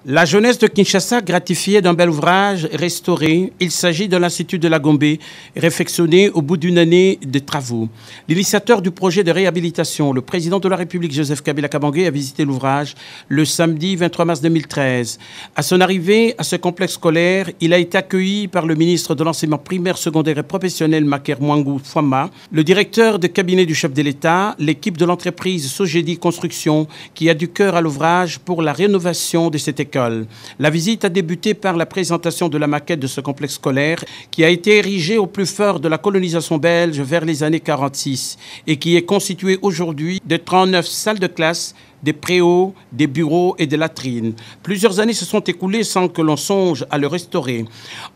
La jeunesse de Kinshasa gratifiée d'un bel ouvrage restauré. Il s'agit de l'Institut de la Gombe, réfectionné au bout d'une année de travaux. L'initiateur du projet de réhabilitation, le président de la République, Joseph Kabila Kabange, a visité l'ouvrage le samedi 23 mars 2013. À son arrivée à ce complexe scolaire, il a été accueilli par le ministre de l'Enseignement primaire, secondaire et professionnel, Maker Mwangou Fwama, le directeur de cabinet du chef de l'État, l'équipe de l'entreprise Sogedi Construction, qui a du cœur à l'ouvrage pour la rénovation de cette école. La visite a débuté par la présentation de la maquette de ce complexe scolaire qui a été érigé au plus fort de la colonisation belge vers les années 46 et qui est constitué aujourd'hui de 39 salles de classe, des préaux, des bureaux et des latrines. Plusieurs années se sont écoulées sans que l'on songe à le restaurer.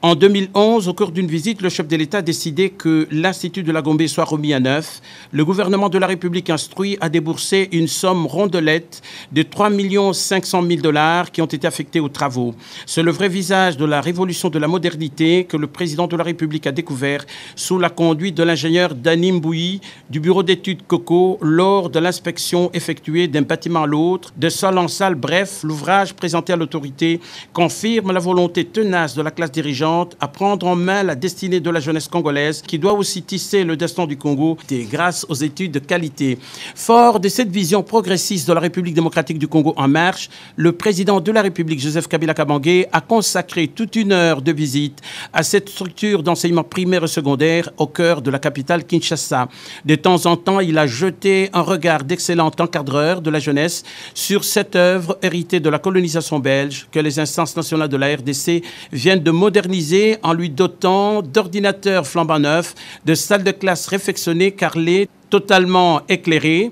En 2011, au cours d'une visite, le chef de l'État a décidé que l'Institut de la Gombe soit remis à neuf. Le gouvernement de la République instruit à débourser une somme rondelette de 3 500 000 $ qui ont été affectés aux travaux. C'est le vrai visage de la révolution de la modernité que le président de la République a découvert sous la conduite de l'ingénieur Dany Mbouyi du bureau d'études COCO lors de l'inspection effectuée d'un bâtiment à l'autre, de salle en salle. Bref, l'ouvrage présenté à l'autorité confirme la volonté tenace de la classe dirigeante à prendre en main la destinée de la jeunesse congolaise qui doit aussi tisser le destin du Congo grâce aux études de qualité. Fort de cette vision progressiste de la République démocratique du Congo en marche, le président de la République, Joseph Kabila Kabange, a consacré toute une heure de visite à cette structure d'enseignement primaire et secondaire au cœur de la capitale Kinshasa. De temps en temps, il a jeté un regard d'excellent encadreur de la jeunesse sur cette œuvre héritée de la colonisation belge que les instances nationales de la RDC viennent de moderniser en lui dotant d'ordinateurs flambant neufs, de salles de classe réfectionnées, carrelées, totalement éclairées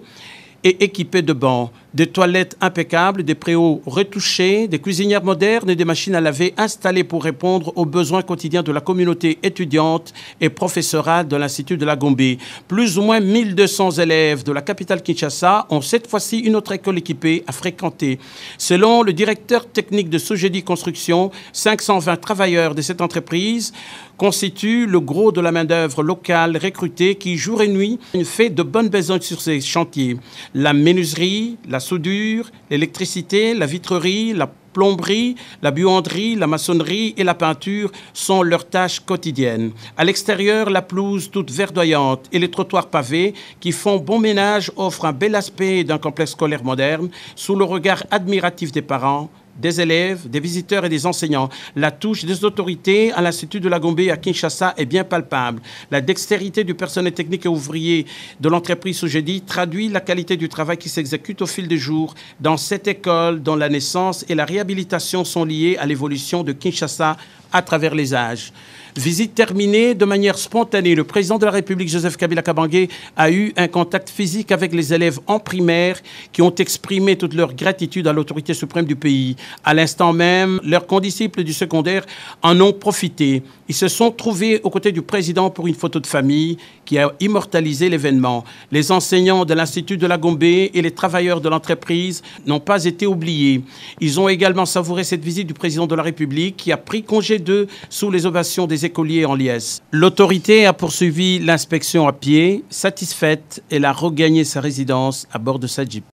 et équipées de bancs, de toilettes impeccables, des préaux retouchés, des cuisinières modernes et des machines à laver installées pour répondre aux besoins quotidiens de la communauté étudiante et professorale de l'Institut de la Gombe. Plus ou moins 1200 élèves de la capitale Kinshasa ont cette fois-ci une autre école équipée à fréquenter. Selon le directeur technique de Sogedi Construction, 520 travailleurs de cette entreprise constituent le gros de la main-d'œuvre locale recrutée qui, jour et nuit, fait de bonnes besognes sur ces chantiers. La menuiserie, la soudure, l'électricité, la vitrerie, la plomberie, la buanderie, la maçonnerie et la peinture sont leurs tâches quotidiennes. À l'extérieur, la pelouse toute verdoyante et les trottoirs pavés qui font bon ménage offrent un bel aspect d'un complexe scolaire moderne sous le regard admiratif des parents, des élèves, des visiteurs et des enseignants. La touche des autorités à l'Institut de la Gombe à Kinshasa est bien palpable. La dextérité du personnel technique et ouvrier de l'entreprise Sogedi traduit la qualité du travail qui s'exécute au fil des jours dans cette école dont la naissance et la réhabilitation sont liées à l'évolution de Kinshasa à travers les âges. Visite terminée de manière spontanée, le président de la République, Joseph Kabila Kabange, a eu un contact physique avec les élèves en primaire qui ont exprimé toute leur gratitude à l'autorité suprême du pays. À l'instant même, leurs condisciples du secondaire en ont profité. Ils se sont trouvés aux côtés du président pour une photo de famille qui a immortalisé l'événement. Les enseignants de l'Institut de la Gombe et les travailleurs de l'entreprise n'ont pas été oubliés. Ils ont également savouré cette visite du président de la République qui a pris congé d'eux sous les ovations des écoliers en liesse. L'autorité a poursuivi l'inspection à pied. Satisfaite, elle a regagné sa résidence à bord de sa Jeep.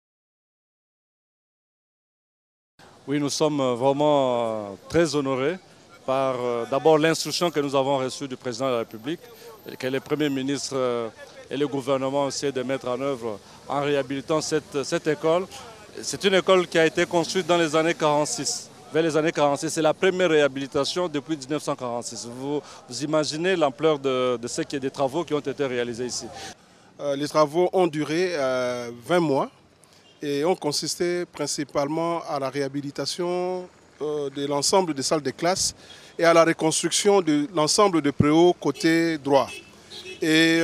Oui, nous sommes vraiment très honorés par d'abord l'instruction que nous avons reçue du président de la République, que le Premier ministre et le gouvernement essaient de mettre en œuvre en réhabilitant cette école. C'est une école qui a été construite dans les années 46. Vers les années 46, c'est la première réhabilitation depuis 1946. Vous imaginez l'ampleur de des travaux qui ont été réalisés ici. Les travaux ont duré 20 mois et ont consisté principalement à la réhabilitation de l'ensemble des salles de classe et à la reconstruction de l'ensemble des préaux côté droit. Et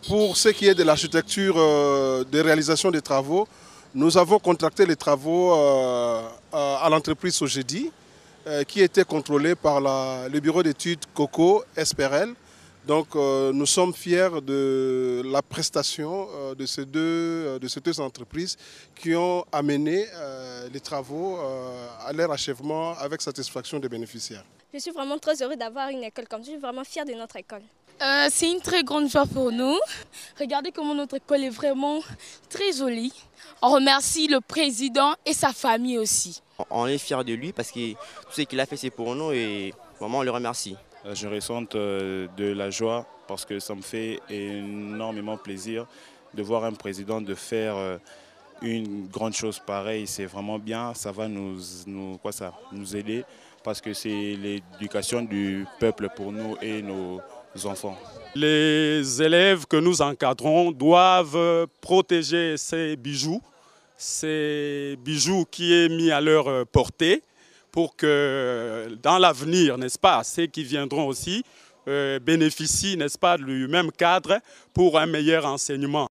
pour ce qui est de l'architecture de réalisation des travaux, nous avons contracté les travaux à l'entreprise Sogedi qui était contrôlée par le bureau d'études COCO SPRL. Donc nous sommes fiers de la prestation de ces deux entreprises qui ont amené les travaux à leur achèvement avec satisfaction des bénéficiaires. Je suis vraiment très heureux d'avoir une école comme ça. Je suis vraiment fière de notre école. C'est une très grande joie pour nous. Regardez comment notre école est vraiment très jolie. On remercie le président et sa famille aussi. On est fiers de lui parce que tout ce qu'il a fait c'est pour nous et vraiment on le remercie. Je ressens de la joie parce que ça me fait énormément plaisir de voir un président de faire une grande chose pareille. C'est vraiment bien, ça va nous aider parce que c'est l'éducation du peuple pour nous et nos enfants. Les élèves que nous encadrons doivent protéger ces bijoux qui est mis à leur portée pour que dans l'avenir, n'est-ce pas, ceux qui viendront aussi bénéficient, n'est-ce pas, du même cadre pour un meilleur enseignement.